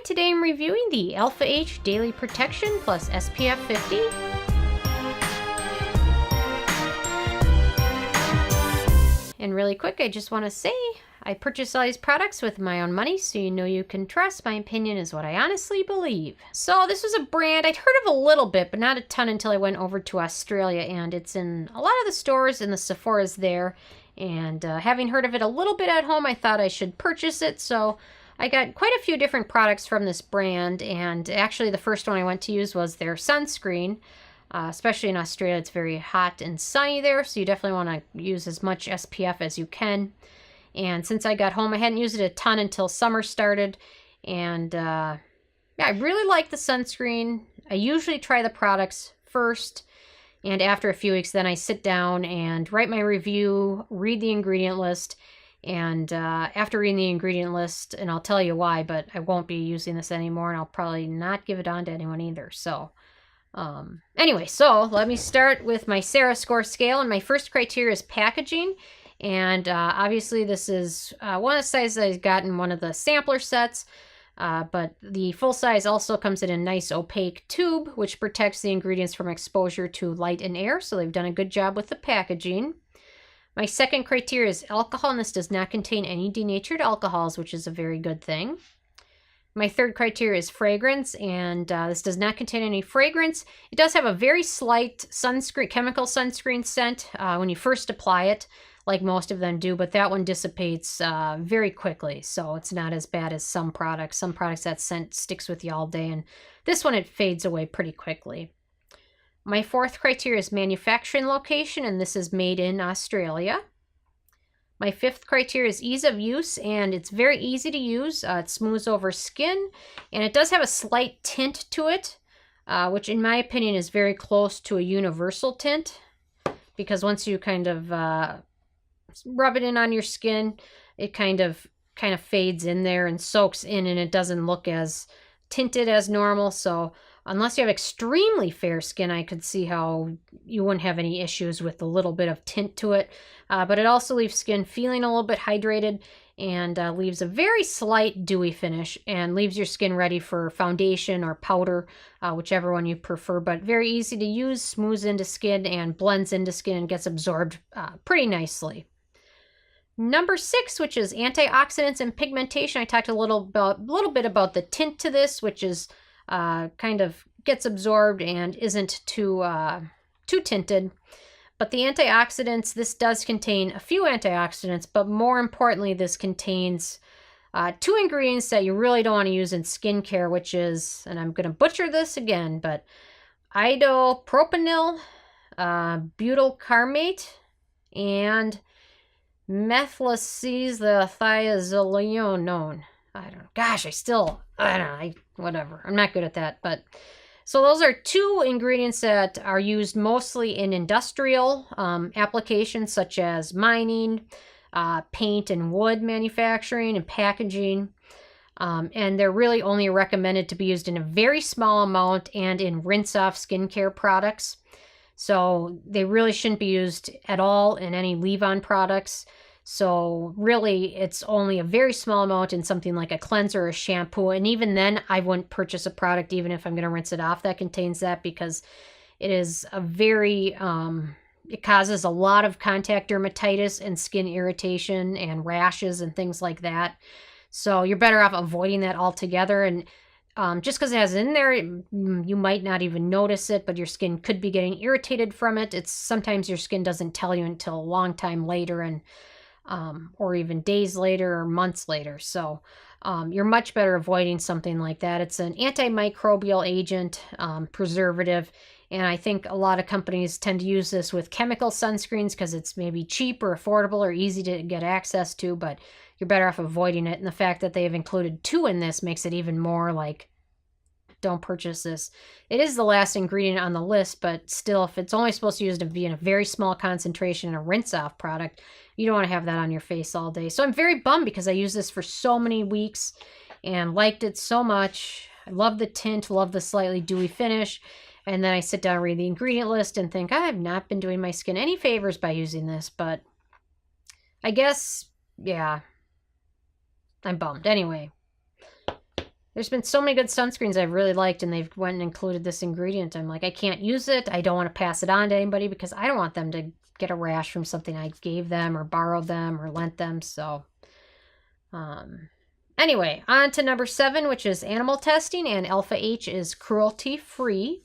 today I'm reviewing the Alpha H Daily Protection plus SPF 50. And really quick, I just want to say, I purchase all these products with my own money, so you know you can trust. My opinion is what I honestly believe. So this was a brand I'd heard of a little bit, but not a ton until I went over to Australia, and it's in a lot of the stores and the Sephora's there. And having heard of it a little bit at home, I thought I should purchase it, so I got quite a few different products from this brand, and actually the first one I went to use was their sunscreen. Especially in Australia, it's very hot and sunny there, so you definitely want to use as much SPF as you can. And since I got home, I hadn't used it a ton until summer started, and yeah, I really like the sunscreen. I usually try the products first, and after a few weeks, then I sit down and write my review, read the ingredient list, and after reading the ingredient list, and I'll tell you why, but I won't be using this anymore, and I'll probably not give it on to anyone either. So anyway, so let me start with my Sarah score scale, and my first criteria is packaging. And obviously this is one of the sizes I've got in one of the sampler sets, but the full size also comes in a nice opaque tube, which protects the ingredients from exposure to light and air, so they've done a good job with the packaging. My second criteria is alcohol, and this does not contain any denatured alcohols, which is a very good thing. My third criteria is fragrance, and this does not contain any fragrance. It does have a very slight chemical sunscreen scent when you first apply it, like most of them do, but that one dissipates very quickly, so it's not as bad as some products. Some products, that scent sticks with you all day, and this one, it fades away pretty quickly. My fourth criteria is manufacturing location, and this is made in Australia. My fifth criteria is ease of use, and it's very easy to use. It smooths over skin, and it does have a slight tint to it, which in my opinion is very close to a universal tint, because once you kind of rub it in on your skin, it kind of fades in there and soaks in, and it doesn't look as tinted as normal. So unless you have extremely fair skin, I could see how you wouldn't have any issues with a little bit of tint to it. But it also leaves skin feeling a little bit hydrated, and leaves a very slight dewy finish, and leaves your skin ready for foundation or powder, whichever one you prefer. But very easy to use, smooths into skin and blends into skin and gets absorbed pretty nicely. Number 6, which is antioxidants and pigmentation. I talked a little bit about the tint to this, which is kind of gets absorbed and isn't too tinted. But the antioxidants, this does contain a few antioxidants, but more importantly, this contains 2 ingredients that you really don't want to use in skincare, which is, and I'm going to butcher this again, but isopropanol, butyl carmate, and Methylisothiaolinone. I don't know. Gosh, I don't know. Whatever. I'm not good at that. But so those are 2 ingredients that are used mostly in industrial applications, such as mining, paint and wood manufacturing, and packaging. And they're really only recommended to be used in a very small amount and in rinse-off skincare products. So they really shouldn't be used at all in any leave-on products. So really, it's only a very small amount in something like a cleanser or a shampoo. And even then, I wouldn't purchase a product, even if I'm going to rinse it off, that contains that, because it is a very, it causes a lot of contact dermatitis and skin irritation and rashes and things like that. So you're better off avoiding that altogether. And just because it has it in there, you might not even notice it, but your skin could be getting irritated from it. It's sometimes your skin doesn't tell you until a long time later, and or even days later or months later. So you're much better avoiding something like that. It's an anti-microbial agent, preservative, and I think a lot of companies tend to use this with chemical sunscreens because it's maybe cheap or affordable or easy to get access to, but you're better off avoiding it. And the fact that they have included 2 in this makes it even more like, don't purchase this. It is the last ingredient on the list, but still, if it's only supposed to be in a very small concentration in a rinse-off product, you don't want to have that on your face all day. So I'm very bummed because I used this for so many weeks and liked it so much. I love the tint, love the slightly dewy finish. And then I sit down and read the ingredient list and think, I have not been doing my skin any favors by using this, but I guess, yeah, I'm bummed. Anyway, There's been so many good sunscreens I've really liked, and they've went and included this ingredient. I'm like, I can't use it. I don't want to pass it on to anybody because I don't want them to get a rash from something I gave them or borrowed them or lent them. So, anyway, on to number 7, which is animal testing, and alpha H is cruelty-free.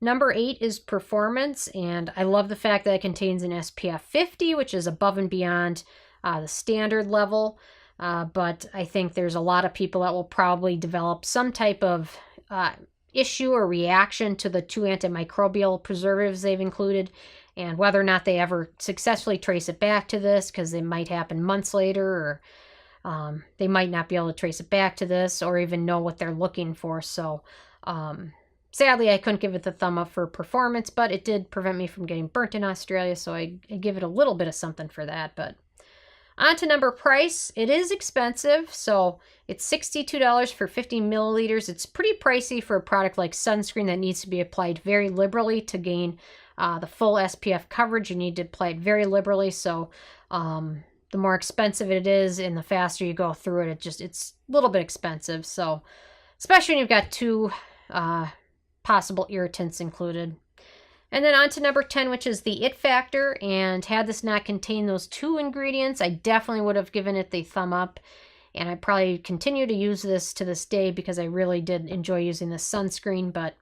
Number 8 is performance, and I love the fact that it contains an SPF 50, which is above and beyond the standard level. But I think there's a lot of people that will probably develop some type of issue or reaction to the 2 antimicrobial preservatives they've included, and whether or not they ever successfully trace it back to this, because it might happen months later, or they might not be able to trace it back to this or even know what they're looking for. So sadly, I couldn't give it the thumb up for performance, but it did prevent me from getting burnt in Australia, so I give it a little bit of something for that. But on to number price. It is expensive, so it's $62 for 50 milliliters. It's pretty pricey for a product like sunscreen that needs to be applied very liberally to gain the full SPF coverage. You need to apply it very liberally, so the more expensive it is and the faster you go through it, it's a little bit expensive. So especially when you've got 2 possible irritants included. And then on to number 10, which is the it factor. And had this not contained those 2 ingredients, I definitely would have given it the thumb up. And I probably continue to use this to this day because I really did enjoy using this sunscreen. But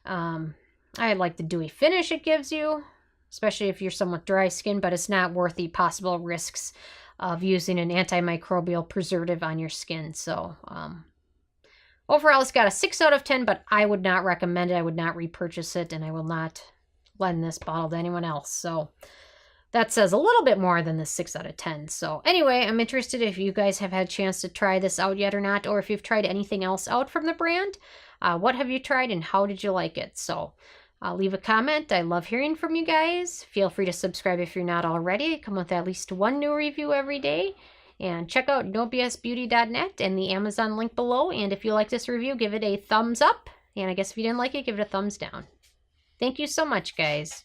I like the dewy finish it gives you, especially if you're somewhat dry skin, but it's not worth the possible risks of using an antimicrobial preservative on your skin. So overall, it's got a 6 out of 10, but I would not recommend it. I would not repurchase it, and I will not lend this bottle to anyone else. So that says a little bit more than the 6 out of 10. So anyway, I'm interested if you guys have had a chance to try this out yet or not, or if you've tried anything else out from the brand. What have you tried and how did you like it? So leave a comment. I love hearing from you guys. Feel free to subscribe if you're not already. I come with at least 1 new review every day. And check out nobsbeauty.net and the Amazon link below. And if you like this review, give it a thumbs up. And I guess if you didn't like it, give it a thumbs down. Thank you so much, guys.